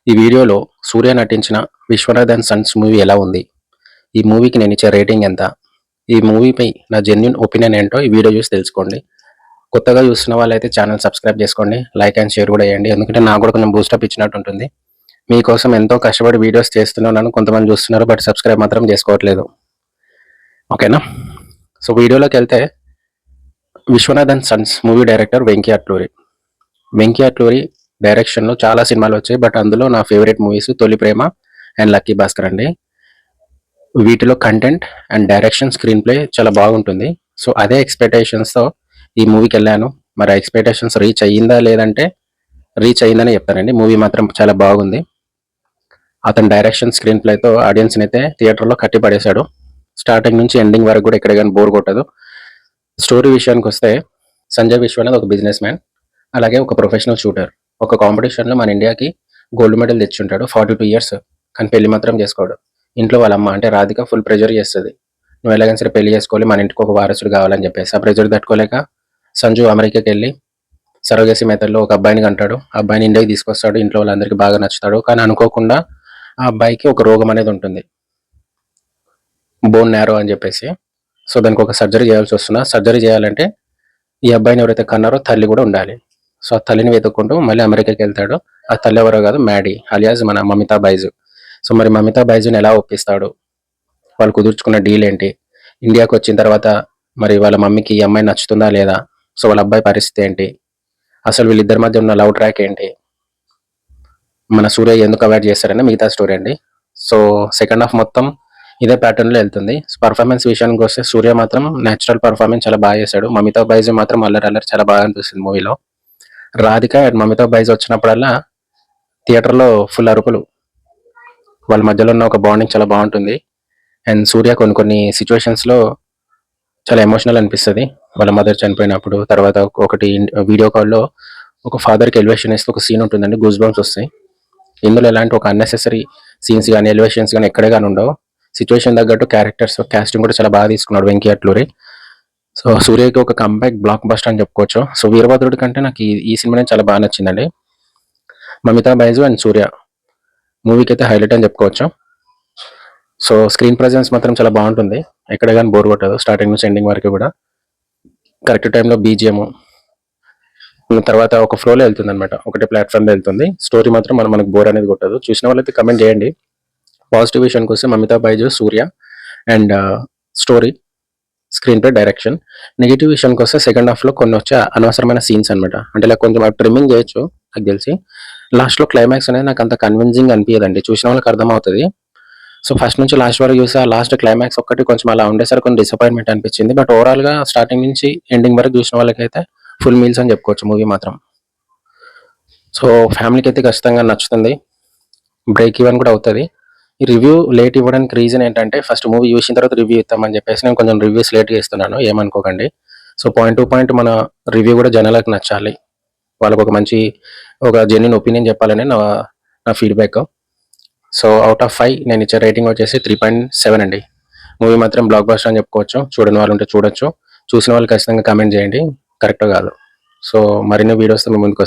ఈ వీడియోలో సూర్య నటించిన 'విశ్వనాథ్ అండ్ సన్స్' మూవీ ఎలా ఉంది? ఈ మూవీకి నేనిచ్చే రేటింగ్ ఎంత? ఈ మూవీపై నా జెన్యూన్ ఒపీనియన్ ఏంటో ఈ వీడియో చూసి తెలుసుకోండి. కొత్తగా చూస్తున్న వాళ్ళైతే ఛానల్ సబ్స్క్రైబ్ చేసుకోండి. లైక్ అండ్ షేర్ కూడా చేయండి. ఎందుకంటే నాకు కూడా కొంచెం బూస్టప్ ఇచ్చినట్టు ఉంటుంది. మీకోసం ఎంతో కష్టపడి వీడియోస్ చేస్తున్నాను. కొంతమంది చూస్తున్నారు బట్ సబ్స్క్రైబ్ మాత్రం చేసుకోవట్లేదు. ఓకేనా? సో వీడియోలోకి వెళ్తే 'Vishwanath and sons' movie director Venky Atluri. Venky Atluri డైరెక్షన్లో చాలా సినిమాలు వచ్చాయి. బట్ అందులో నా ఫేవరెట్ మూవీస్ 'తొలి ప్రేమ' అండ్ 'లక్కీ భాస్కర్' అండి. వీటిలో content and direction, screen play చాలా బాగుంటుంది. సో అదే ఎక్స్పెక్టేషన్స్తో ఈ మూవీకి వెళ్ళాను. మరి ఆ ఎక్స్పెక్టేషన్స్ రీచ్ అయ్యిందా లేదంటే రీచ్ అయ్యిందని చెప్తానండి. మూవీ మాత్రం చాలా బాగుంది. అతని డైరెక్షన్, స్క్రీన్ ప్లేతో ఆడియన్స్ని అయితే థియేటర్లో కట్టి పడేశాడు. స్టార్టింగ్ నుంచి ఎండింగ్ వరకు కూడా ఎక్కడ కానీ బోర్ కొట్టదు. స్టోరీ విషయానికి వస్తే సంజయ్ విశ్వనాథ్ ఒక బిజినెస్ మ్యాన్, అలాగే ఒక ప్రొఫెషనల్ షూటర్. ఒక కాంపిటీషన్లో మన ఇండియాకి గోల్డ్ మెడల్ తెచ్చుంటాడు. 42 ఇయర్స్, కానీ పెళ్లి మాత్రం చేసుకోడు. ఇంట్లో వాళ్ళ అమ్మ అంటే రాధిక ఫుల్ ప్రెజర్ చేస్తుంది. నువ్వు ఎలాగైనా సరే పెళ్లి చేసుకోవాలి, మన ఇంటికి ఒక వారసుడు కావాలని చెప్పేసి. ఆ ప్రెజర్ తట్టుకోలేక సంజు అమెరికాకి వెళ్ళి సరోగసి మెథడ్లో ఒక అబ్బాయిని కంటాడు. ఆ అబ్బాయిని ఇండియాకి తీసుకొస్తాడు. ఇంట్లో వాళ్ళందరికీ బాగా నచ్చుతాడు. కానీ అనుకోకుండా ఆ అబ్బాయికి ఒక రోగం అనేది ఉంటుంది, బోన్ నారో అని చెప్పేసి. సో దానికి ఒక సర్జరీ చేయాల్సి వస్తున్నా. సర్జరీ చేయాలంటే ఈ అబ్బాయిని ఎవరైతే కన్నారో తల్లి కూడా ఉండాలి. సో ఆ తల్లిని వెతుక్కుంటూ మళ్ళీ అమెరికాకి వెళ్తాడు. ఆ తల్లి ఎవరో కాదు, మ్యాడీ అలియాస్ మన మమితా బైజు. సో మరి మమితా బైజుని ఎలా ఒప్పిస్తాడు, వాళ్ళు కుదుర్చుకున్న డీల్ ఏంటి, ఇండియాకి వచ్చిన తర్వాత మరి వాళ్ళ మమ్మీకి ఈ అమ్మాయి నచ్చుతుందా లేదా, సో వాళ్ళ అబ్బాయి పరిస్థితి ఏంటి, అసలు వీళ్ళిద్దరి మధ్య ఉన్న లవ్ ట్రాక్ ఏంటి, మన సూర్య ఎందుకు అవాయిడ్ చేస్తారని మిగతా స్టోరీ అండి. సో సెకండ్ హాఫ్ మొత్తం ఇదే ప్యాటర్న్లో వెళ్తుంది. పర్ఫార్మెన్స్ విషయానికి వస్తే సూర్య మాత్రం న్యాచురల్ పర్ఫార్మెన్స్ చాలా బాగా చేశాడు. మమితా బైజు మాత్రం అల్లరి చాలా బాగా అనిపిస్తుంది మూవీలో. రాధిక అండ్ మమితా బైజు వచ్చినప్పుడల్లా థియేటర్లో ఫుల్ అరుపులు. వాళ్ళ మధ్యలో ఉన్న ఒక బాండింగ్ చాలా బాగుంటుంది. అండ్ సూర్య కొన్ని సిచ్యువేషన్స్లో చాలా ఎమోషనల్ అనిపిస్తుంది. వాళ్ళ మదర్ చనిపోయినప్పుడు, తర్వాత ఒకటి వీడియో కాల్లో ఒక ఫాదర్కి ఎలివేషన్ ఇస్తే ఒక సీన్ ఉంటుందండి, గూస్ బంప్స్ వస్తాయి. ఇందులో ఎలాంటి ఒక అన్నెసెసరీ సీన్స్ కానీ ఎలివేషన్స్ కానీ ఎక్కడే కానీ ఉండవు. సిచ్యువేషన్ తగ్గట్టు క్యారెక్టర్స్ కాస్టింగ్ కూడా చాలా బాగా తీసుకున్నాడు వెంకీ అట్లూరి. సో సూర్యకి ఒక కంబ్యాక్ బ్లాక్ బస్టర్ అని చెప్పుకోవచ్చు. సో వీరభద్రుడి కంటే నాకు ఈ సినిమానే చాలా బాగా నచ్చిందండి. మమితా బైజు అండ్ సూర్య మూవీకి అయితే హైలైట్ అని చెప్పుకోవచ్చు. సో స్క్రీన్ ప్రజెన్స్ మాత్రం చాలా బాగుంటుంది, ఎక్కడ కానీ బోర్ కొట్టదు. స్టార్టింగ్ నుంచి ఎండింగ్ వరకు కూడా కరెక్ట్ టైంలో బీజిఎం తర్వాత ఒక ఫ్లోలో వెళ్తుంది అనమాట, ఒకటే ప్లాట్ఫామ్లో వెళ్తుంది. స్టోరీ మాత్రం మనకు బోర్ అనేది కొట్టదు. చూసిన వాళ్ళైతే కమెంట్ చేయండి. పాజిటివ్ విషయానికి వస్తే Mamitha Baiju, Suriya and story, screenplay, direction. Negative విషయానికి వస్తే సెకండ్ హాఫ్లో కొన్ని వచ్చే అనవసరమైన సీన్స్ అనమాట. అంటే ఇలా కొంచెం ట్రిమ్మింగ్ చేయొచ్చు నాకు తెలిసి. లాస్ట్లో క్లైమాక్స్ అనేది నాకు అంత కన్విన్సింగ్ అనిపించదండి, చూసిన వాళ్ళకి అర్థమవుతుంది. సో ఫస్ట్ నుంచి లాస్ట్ వరకు చూసి ఆ లాస్ట్ క్లైమాక్స్ ఒక్కటి కొంచెం అలా ఉండేసరికి కొంచెం డిసప్పాయింట్మెంట్ అనిపించింది. బట్ ఓవరాల్గా స్టార్టింగ్ నుంచి ఎండింగ్ వరకు చూసిన వాళ్ళకైతే ఫుల్ మీల్స్ అని చెప్పుకోవచ్చు మూవీ మాత్రం. సో ఫ్యామిలీకి అయితే ఖచ్చితంగా నచ్చుతుంది, బ్రేక్ ఈవెన్ కూడా అవుతుంది. ఈ రివ్యూ లేట్ ఇవ్వడానికి రీజన్ ఏంటంటే ఫస్ట్ మూవీ చూసిన తర్వాత రివ్యూ ఇస్తామని చెప్పేసి నేను కొంచెం రివ్యూస్ లేట్గా ఇస్తున్నాను, ఏమనుకోకండి. సో పాయింట్ టు పాయింట్ మన రివ్యూ కూడా జనాలకు నచ్చాలి, వాళ్ళకు ఒక జెన్యూన్ ఒపీనియన్ చెప్పాలని నా ఫీడ్బ్యాక్. సో అవుట్ ఆఫ్ 5 నేను ఇచ్చే రేటింగ్ వచ్చేసి 3.7 అండి. మూవీ మాత్రం బ్లాక్ బస్టర్ అని చెప్పుకోవచ్చు. చూడని వాళ్ళు ఉంటే చూడొచ్చు, చూసిన వాళ్ళు ఖచ్చితంగా కామెంట్ చేయండి కరెక్టో కాదు. సో మరిన్ని వీడియోస్తో మీ ముందుకు